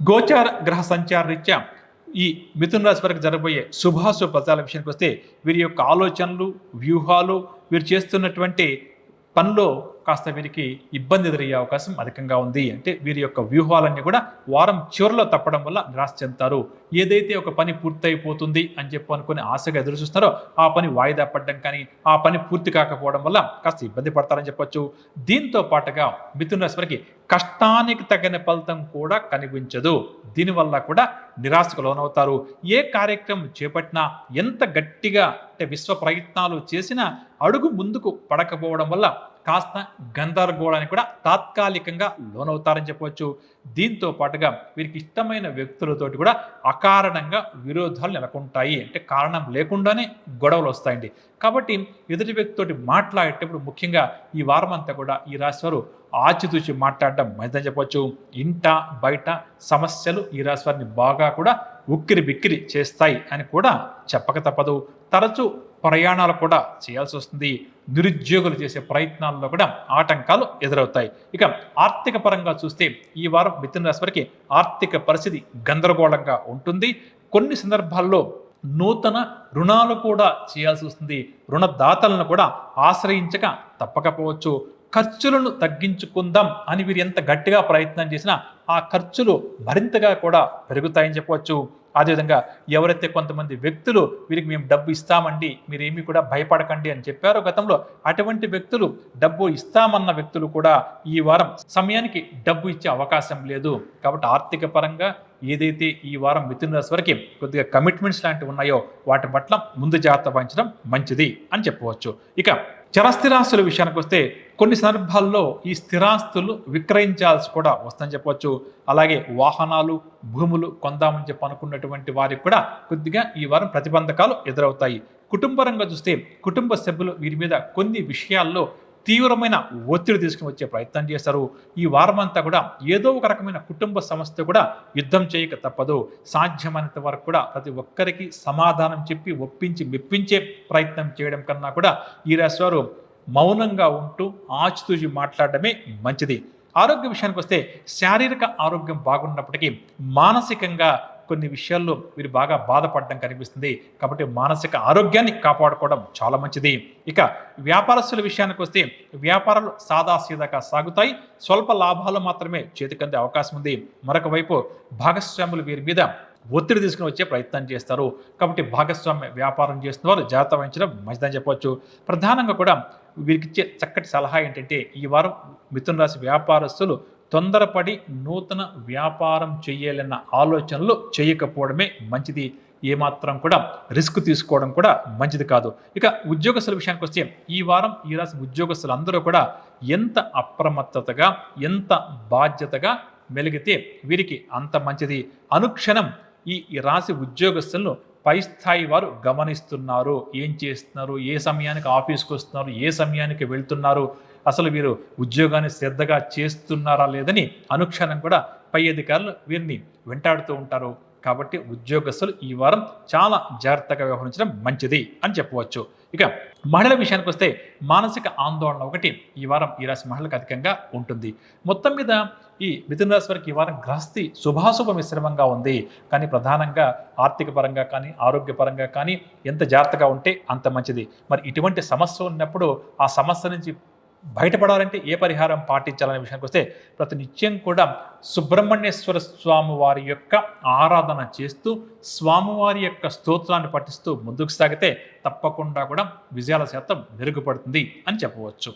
గోచార గ్రహ సంచార రీత్యా ఈ మిథున రాశి వారికి జరగబోయే శుభాశుభ ఫలితాల విషయానికి వస్తే వీరి యొక్క ఆలోచనలు, వ్యూహాలు, వీరు చేస్తున్నటువంటి పనిలో కాస్త వీరికి ఇబ్బంది ఎదురయ్యే అవకాశం అధికంగా ఉంది. అంటే వీరి యొక్క వ్యూహాలన్నీ కూడా వారం చివరిలో తప్పడం వల్ల నిరాశ చెందుతారు. ఏదైతే ఒక పని పూర్తయిపోతుంది అని చెప్పి అనుకుని ఆశగా ఎదురు చూస్తున్నారో ఆ పని వాయిదా పడడం కానీ, ఆ పని పూర్తి కాకపోవడం వల్ల కాస్త ఇబ్బంది పడతారని చెప్పొచ్చు. దీంతో పాటుగా మిథున రాశి వారికి కష్టానికి తగిన ఫలితం కూడా కనిపించదు. దీనివల్ల కూడా నిరాశకు లోనవుతారు. ఏ కార్యక్రమం చేపట్టినా, ఎంత గట్టిగా అంటే విశ్వ ప్రయత్నాలు చేసినా అడుగు ముందుకు పడకపోవడం వల్ల కాస్త గందరగోళానికి కూడా తాత్కాలికంగా లోనవుతారని చెప్పవచ్చు. దీంతో పాటుగా వీరికి ఇష్టమైన వ్యక్తులతోటి కూడా అకారణంగా విరోధాలు నెలకొంటాయి. అంటే కారణం లేకుండానే గొడవలు వస్తాయండి. కాబట్టి ఎదుటి వ్యక్తితోటి మాట్లాడేటప్పుడు ముఖ్యంగా ఈ వారం అంతా కూడా ఈ రాశివారు ఆచితూచి మాట్లాడడం మంచిదని చెప్పవచ్చు. ఇంట బయట సమస్యలు ఈ రాశి వారిని బాగా కూడా ఉక్కిరి బిక్కిరి చేస్తాయి అని కూడా చెప్పక తప్పదు. తరచూ ప్రయాణాలు కూడా చేయాల్సి వస్తుంది. నిరుద్యోగులు చేసే ప్రయత్నాల్లో కూడా ఆటంకాలు ఎదురవుతాయి. ఇక ఆర్థిక పరంగా చూస్తే ఈ వారం మిథున రాశి వారికి ఆర్థిక పరిస్థితి గందరగోళంగా ఉంటుంది. కొన్ని సందర్భాల్లో నూతన రుణాలు కూడా చేయాల్సి వస్తుంది. రుణదాతలను కూడా ఆశ్రయించక తప్పకపోవచ్చు. ఖర్చులను తగ్గించుకుందాం అని వీరు ఎంత గట్టిగా ప్రయత్నం చేసినా ఆ ఖర్చులు మరింతగా కూడా పెరుగుతాయని చెప్పవచ్చు. అదేవిధంగా ఎవరైతే కొంతమంది వ్యక్తులు వీరికి మేము డబ్బు ఇస్తామండి, మీరేమీ కూడా భయపడకండి అని చెప్పారో గతంలో, అటువంటి వ్యక్తులు డబ్బు ఇస్తామన్న వ్యక్తులు కూడా ఈ వారం సమయానికి డబ్బు ఇచ్చే అవకాశం లేదు. కాబట్టి ఆర్థిక పరంగా ఏదైతే ఈ వారం మిథున రాశి వారికి కొద్దిగా కమిట్మెంట్స్ లాంటివి ఉన్నాయో వాటి పట్ల ముందు జాగ్రత్త వహించడం మంచిది అని చెప్పవచ్చు. ఇక చరస్థిరాస్తుల విషయానికి వస్తే కొన్ని సందర్భాల్లో ఈ స్థిరాస్తులు విక్రయించాల్సి కూడా వస్తుందని చెప్పవచ్చు. అలాగే వాహనాలు, భూములు కొందామని చెప్పి అనుకున్నటువంటి వారికి కూడా కొద్దిగా ఈ వారం ప్రతిబంధకాలు ఎదురవుతాయి. కుటుంబరంగా చూస్తే కుటుంబ సభ్యులు వీరి మీద కొన్ని విషయాల్లో తీవ్రమైన ఒత్తిడి తీసుకుని వచ్చే ప్రయత్నం చేస్తారు. ఈ వారం అంతా కూడా ఏదో ఒక రకమైన కుటుంబ సమస్య కూడా యుద్ధం చేయక తప్పదు. సాధ్యమైనంత వరకు కూడా ప్రతి ఒక్కరికి సమాధానం చెప్పి ఒప్పించి మెప్పించే ప్రయత్నం చేయడం కన్నా కూడా ఈ రాశి వారు మౌనంగా ఉంటూ ఆచితూచి మాట్లాడడమే మంచిది. ఆరోగ్య విషయానికి వస్తే శారీరక ఆరోగ్యం బాగున్నప్పటికీ మానసికంగా కొన్ని విషయాల్లో వీరు బాగా బాధపడడం కనిపిస్తుంది. కాబట్టి మానసిక ఆరోగ్యాన్ని కాపాడుకోవడం చాలా మంచిది. ఇక వ్యాపారస్తుల విషయానికి వస్తే వ్యాపారాలు సాదాసీదాగా సాగుతాయి. స్వల్ప లాభాలు మాత్రమే చేతికందే అవకాశం ఉంది. మరొక వైపు భాగస్వాములు వీరి మీద ఒత్తిడి తీసుకుని వచ్చే ప్రయత్నం చేస్తారు. కాబట్టి భాగస్వామ్య వ్యాపారం చేస్తున్న వారు జాగ్రత్త వహించడం మంచిదని చెప్పవచ్చు. ప్రధానంగా కూడా వీరికి ఇచ్చే చక్కటి సలహా ఏంటంటే ఈ వారం మిథున రాశి వ్యాపారస్తులు తొందరపడి నూతన వ్యాపారం చేయాలన్న ఆలోచనలు చేయకపోవడమే మంచిది. ఏమాత్రం కూడా రిస్క్ తీసుకోవడం కూడా మంచిది కాదు. ఇక ఉద్యోగస్తుల విషయానికి వస్తే ఈ వారం ఈ రాశి ఉద్యోగస్తులు అందరూ కూడా ఎంత అప్రమత్తతగా, ఎంత బాధ్యతగా మెలిగితే వీరికి అంత మంచిది. అనుక్షణం ఈ రాశి ఉద్యోగస్తులను పై స్థాయి వారు గమనిస్తున్నారు. ఏం చేస్తున్నారు, ఏ సమయానికి ఆఫీస్కి వస్తున్నారు, ఏ సమయానికి వెళ్తున్నారు, అసలు వీరు ఉద్యోగాన్ని శ్రద్ధగా చేస్తున్నారా లేదని అనుక్షణం కూడా పై అధికారులు వీరిని వెంటాడుతూ ఉంటారు. కాబట్టి ఉద్యోగస్తులు ఈ వారం చాలా జాగ్రత్తగా వ్యవహరించడం మంచిది అని చెప్పవచ్చు. ఇక మహిళల విషయానికి వస్తే మానసిక ఆందోళన ఒకటి ఈ వారం ఈ రాశి మహిళలకు అధికంగా ఉంటుంది. మొత్తం మీద ఈ మిథున రాశి వారికి ఈ వారం గ్రహస్థి శుభాశుభ మిశ్రమంగా ఉంది. కానీ ప్రధానంగా ఆర్థిక పరంగా కానీ, ఆరోగ్యపరంగా కానీ ఎంత జాగ్రత్తగా ఉంటే అంత మంచిది. మరి ఇటువంటి సమస్య ఉన్నప్పుడు ఆ సమస్య నుంచి బయటపడాలంటే ఏ పరిహారం పాటించాలనే విషయానికి వస్తే ప్రతి నిత్యం కూడా సుబ్రహ్మణ్యేశ్వర స్వామి వారి యొక్క ఆరాధన చేస్తూ, స్వామివారి యొక్క స్తోత్రాన్ని పఠిస్తూ ముందుకు సాగితే తప్పకుండా కూడా విజయాల శాతం మెరుగుపడుతుంది అని చెప్పవచ్చు.